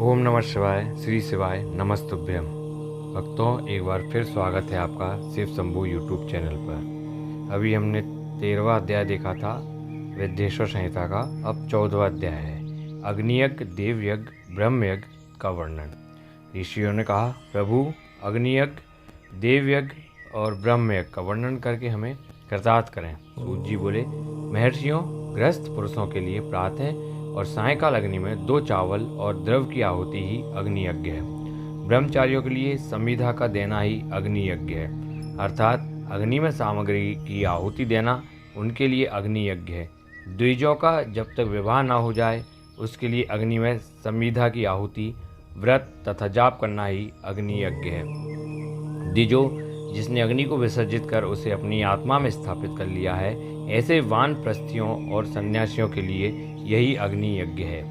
ओम नमः शिवाय, श्री शिवाय, नमस्तुभ्यम। भक्तों, एक बार फिर स्वागत है आपका शिव शंभू यूट्यूब चैनल पर। अभी हमने 13वां अध्याय देखा था विद्येश्वर संहिता का। अब 14वां अध्याय है अग्नियज्ञ, देवयज्ञ, ब्रह्मयज्ञ का वर्णन। ऋषियों ने कहा, प्रभु अग्नियज्ञ, देवयज्ञ और ब्रह्मयज्ञ का वर्णन करके हमें कृतार्थ करें। सूत जी बोले, महर्षियों, गृहस्थ पुरुषों के लिए प्रातः और सायंकाल अग्नि में 2 चावल और द्रव की आहुति ही अग्नि यज्ञ है। ब्रह्मचारियों के लिए संविधा का देना ही अग्नि यज्ञ है, अर्थात अग्नि में सामग्री की आहुति देना उनके लिए अग्नि यज्ञ है। द्विजों का जब तक विवाह न हो जाए उसके लिए अग्नि में संविधा की आहुति, व्रत तथा जाप करना ही अग्नि यज्ञ है। द्विजो जिसने अग्नि को विसर्जित कर उसे अपनी आत्मा में स्थापित कर लिया है, ऐसे वानप्रस्थियों और सन्यासियों के लिए यही अग्नि यज्ञ है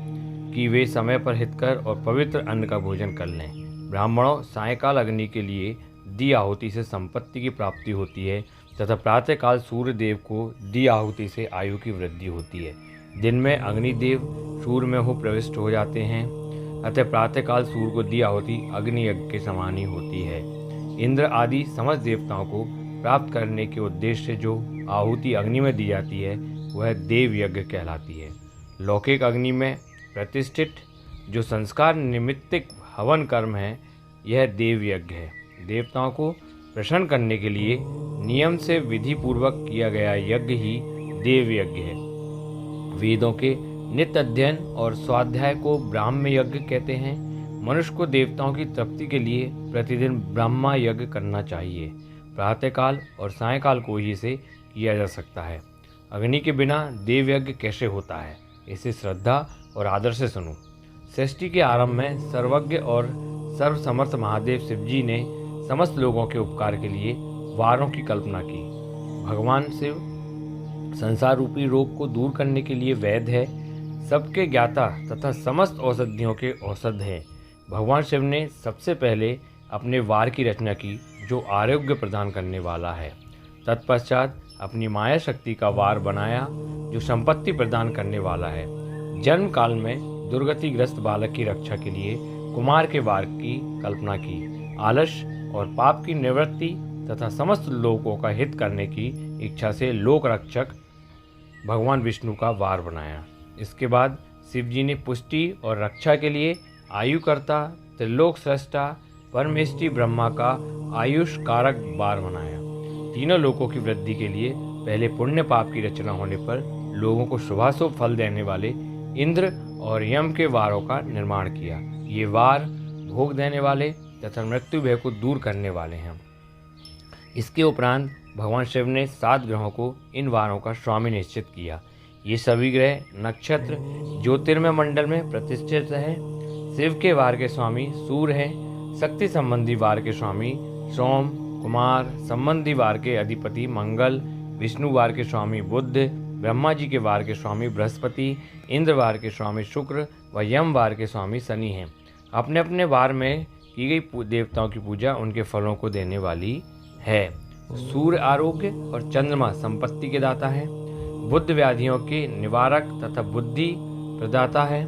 कि वे समय पर हितकर और पवित्र अन्न का भोजन कर लें। ब्राह्मणों, सायंकाल अग्नि के लिए दी आहुति से संपत्ति की प्राप्ति होती है तथा प्रातःकाल सूर्य देव को दी आहुति से आयु की वृद्धि होती है। दिन में अग्निदेव सूर्य में हो प्रविष्ट हो जाते हैं, अतः प्रातःकाल सूर्य को दी आहुति अग्नि यज्ञ के समान ही होती है। इंद्र आदि समस्त देवताओं को प्राप्त करने के उद्देश्य से जो आहुति अग्नि में दी जाती है वह देव यज्ञ कहलाती है। लौकिक अग्नि में प्रतिष्ठित जो संस्कार निमित्तिक हवन कर्म है, यह देव यज्ञ है। देवताओं को प्रसन्न करने के लिए नियम से विधि पूर्वक किया गया यज्ञ ही देव यज्ञ है। वेदों के नित्य अध्ययन और स्वाध्याय को ब्राह्म यज्ञ कहते हैं। मनुष्य को देवताओं की तृप्ति के लिए प्रतिदिन ब्रह्मा यज्ञ करना चाहिए। प्रातःकाल और सायंकाल को ही इसे किया जा सकता है। अग्नि के बिना देव यज्ञ कैसे होता है, इसे श्रद्धा और आदर से सुनो। सृष्टि के आरंभ में सर्वज्ञ और सर्वसमर्थ महादेव शिवजी ने समस्त लोगों के उपकार के लिए वारों की कल्पना की। भगवान शिव संसार रूपी रोग को दूर करने के लिए वैद्य है, सबके ज्ञाता तथा समस्त औषधियों के औषध है। भगवान शिव ने सबसे पहले अपने वार की रचना की जो आरोग्य प्रदान करने वाला है। तत्पश्चात अपनी माया शक्ति का वार बनाया जो संपत्ति प्रदान करने वाला है। जन्म काल में दुर्गतिग्रस्त बालक की रक्षा के लिए कुमार के वार की कल्पना की। आलस्य और पाप की निवृत्ति तथा समस्त लोगों का हित करने की इच्छा से लोक रक्षक भगवान विष्णु का वार बनाया। इसके बाद शिवजी ने पुष्टि और रक्षा के लिए आयुकर्ता, त्रिलोक सृष्टा, परमेष्टि ब्रह्मा का आयुष कारक वार बनाया। तीनों लोकों की वृद्धि के लिए पहले पुण्य पाप की रचना होने पर लोगों को शुभाशुभ फल देने वाले इंद्र और यम के वारों का निर्माण किया। ये वार भोग देने वाले तथा मृत्यु भय को दूर करने वाले हैं। इसके उपरांत भगवान शिव ने 7 ग्रहों को इन वारों का स्वामी निश्चित किया। ये सभी ग्रह नक्षत्र ज्योतिर्मय मंडल में प्रतिष्ठित है। शिव के वार के स्वामी सूर्य हैं। शक्ति संबंधी वार के स्वामी सोम, कुमार, संबंधी वार के अधिपति मंगल, विष्णु वार के स्वामी बुध, ब्रह्मा जी के वार के स्वामी बृहस्पति, इंद्र वार के स्वामी शुक्र व यम वार के स्वामी शनि हैं। अपने अपने वार में की गई देवताओं की पूजा उनके फलों को देने वाली है। सूर्य आरोग्य और चंद्रमा संपत्ति के दाता है। बुध व्याधियों के निवारक तथा बुद्धि प्रदाता है।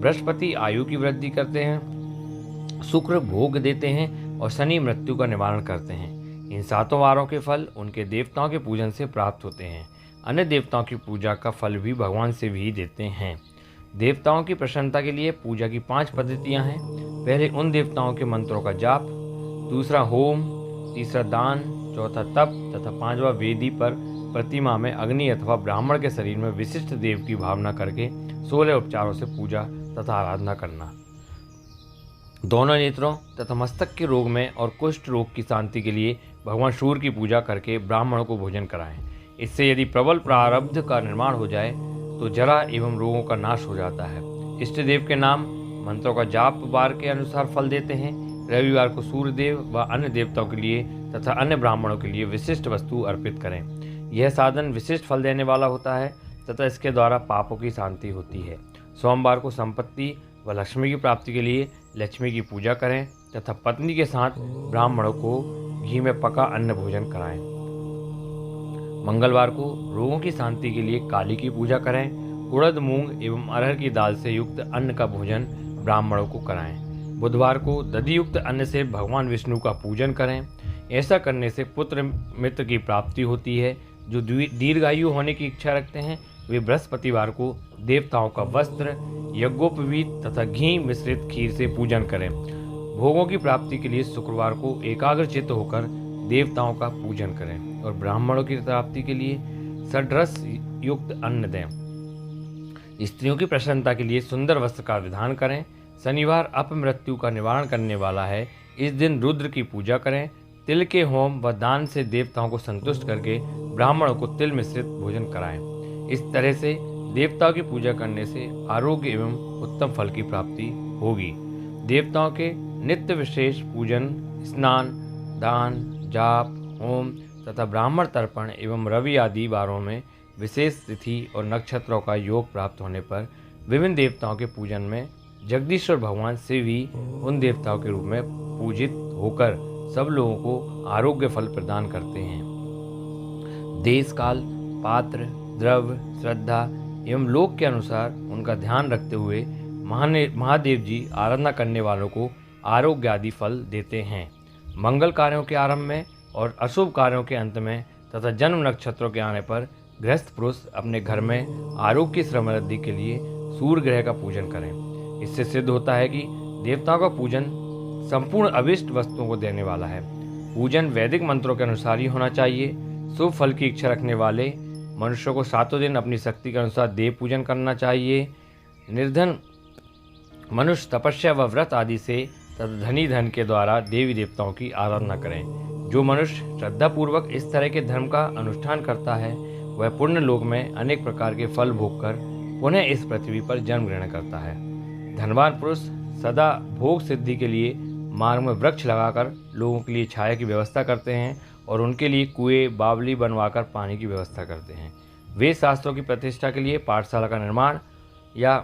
बृहस्पति आयु की वृद्धि करते हैं। शुक्र भोग देते हैं और शनि मृत्यु का निवारण करते हैं। इन 7 वारों के फल उनके देवताओं के पूजन से प्राप्त होते हैं। अन्य देवताओं की पूजा का फल भी भगवान से भी देते हैं। देवताओं की प्रसन्नता के लिए पूजा की 5 पद्धतियां हैं। पहले उन देवताओं के मंत्रों का जाप, दूसरा होम, तीसरा दान, चौथा तप तथा 5वां वेदी पर प्रतिमा में अग्नि अथवा ब्राह्मण के शरीर में विशिष्ट देव की भावना करके 16 उपचारों से पूजा तथा आराधना करना। दोनों नेत्रों तथा मस्तक के रोग में और कुष्ठ रोग की शांति के लिए भगवान सूर्य की पूजा करके ब्राह्मणों को भोजन कराएं। इससे यदि प्रबल प्रारब्ध का निर्माण हो जाए तो जरा एवं रोगों का नाश हो जाता है। इष्ट देव के नाम मंत्रों का जाप वार के अनुसार फल देते हैं। रविवार को सूर्य देव व अन्य देवताओं के लिए तथा अन्य ब्राह्मणों के लिए विशिष्ट वस्तु अर्पित करें। यह साधन विशिष्ट फल देने वाला होता है तथा इसके द्वारा पापों की शांति होती है। सोमवार को संपत्ति व लक्ष्मी की प्राप्ति के लिए लक्ष्मी की पूजा करें तथा पत्नी के साथ ब्राह्मणों को घी में पका अन्न भोजन कराएं। मंगलवार को रोगों की शांति के लिए काली की पूजा करें। उड़द, मूंग एवं अरहर की दाल से युक्त अन्न का भोजन ब्राह्मणों को कराएं। बुधवार को दधियुक्त अन्न से भगवान विष्णु का पूजन करें। ऐसा करने से पुत्र मित्र की प्राप्ति होती है। जो दीर्घायु होने की इच्छा रखते हैं वे बृहस्पतिवार को देवताओं का वस्त्र, यज्ञोपवीत तथा घी मिश्रित खीर से पूजन करें। भोगों की प्राप्ति के लिए शुक्रवार को एकाग्रचित्त होकर देवताओं का पूजन करें और ब्राह्मणों की प्राप्ति के लिए षड्रस युक्त अन्न दें। स्त्रियों की प्रसन्नता के लिए सुंदर वस्त्र का विधान करें। शनिवार अपमृत्यु का निवारण करने वाला है। इस दिन रुद्र की पूजा करें। तिल के होम व दान से देवताओं को संतुष्ट करके ब्राह्मणों को तिल मिश्रित भोजन कराएं। इस तरह से देवताओं की पूजा करने से आरोग्य एवं उत्तम फल की प्राप्ति होगी। देवताओं के नित्य विशेष पूजन, स्नान, दान, जाप, होम तथा ब्राह्मण तर्पण एवं रवि आदि वारों में विशेष तिथि और नक्षत्रों का योग प्राप्त होने पर विभिन्न देवताओं के पूजन में जगदीश्वर भगवान शिव ही उन देवताओं के रूप में पूजित होकर सब लोगों को आरोग्य फल प्रदान करते हैं। देश काल, पात्र, द्रव्य, श्रद्धा एवं लोक के अनुसार उनका ध्यान रखते हुए महादेव जी आराधना करने वालों को आरोग्य आदि फल देते हैं। मंगल कार्यों के आरंभ में और अशुभ कार्यों के अंत में तथा जन्म नक्षत्रों के आने पर गृहस्थ पुरुष अपने घर में आरोग्य की समृद्धि के लिए सूर्य ग्रह का पूजन करें। इससे सिद्ध होता है कि देवताओं का पूजन संपूर्ण अभिष्ट वस्तुओं को देने वाला है। पूजन वैदिक मंत्रों के अनुसार ही होना चाहिए। शुभ फल की इच्छा रखने वाले मनुष्यों को 7 दिन अपनी शक्ति के अनुसार देव पूजन करना चाहिए। निर्धन मनुष्य तपस्या व व्रत आदि से तथा धनी धन के द्वारा देवी देवताओं की आराधना करें। जो मनुष्य श्रद्धापूर्वक इस तरह के धर्म का अनुष्ठान करता है वह पुण्य लोक में अनेक प्रकार के फल भोग कर पुनः इस पृथ्वी पर जन्म ग्रहण करता है। धनवान पुरुष सदा भोग सिद्धि के लिए मार्ग में वृक्ष लगाकर लोगों के लिए छाया की व्यवस्था करते हैं और उनके लिए कुएं, बावली बनवाकर पानी की व्यवस्था करते हैं। वे शास्त्रों की प्रतिष्ठा के लिए पाठशाला का निर्माण या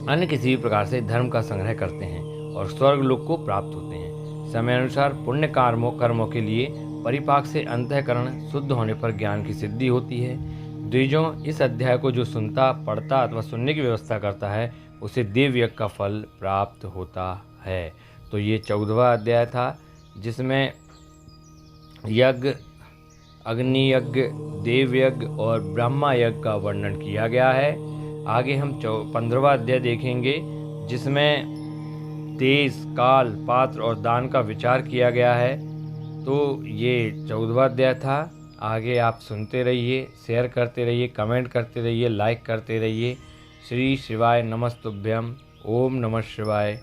अन्य किसी भी प्रकार से धर्म का संग्रह करते हैं और स्वर्ग लोक को प्राप्त होते हैं। समय अनुसार पुण्य कर्मों के लिए परिपाक से अंतःकरण शुद्ध होने पर ज्ञान की सिद्धि होती है। द्विजों, इस अध्याय को जो सुनता, पढ़ता अथवा सुनने की व्यवस्था करता है उसे देव यज्ञ का फल प्राप्त होता है। तो ये 14वां अध्याय था जिसमें यज्ञ, अग्नि यज्ञ, देव यज्ञ और ब्रह्मा यज्ञ का वर्णन किया गया है। आगे हम 15वां अध्याय देखेंगे जिसमें देश, काल, पात्र और दान का विचार किया गया है। तो ये 14वां अध्याय था। आगे आप सुनते रहिए, शेयर करते रहिए, कमेंट करते रहिए, लाइक करते रहिए। श्री शिवाय नमस्तुभ्यम। ओम नमः शिवाय।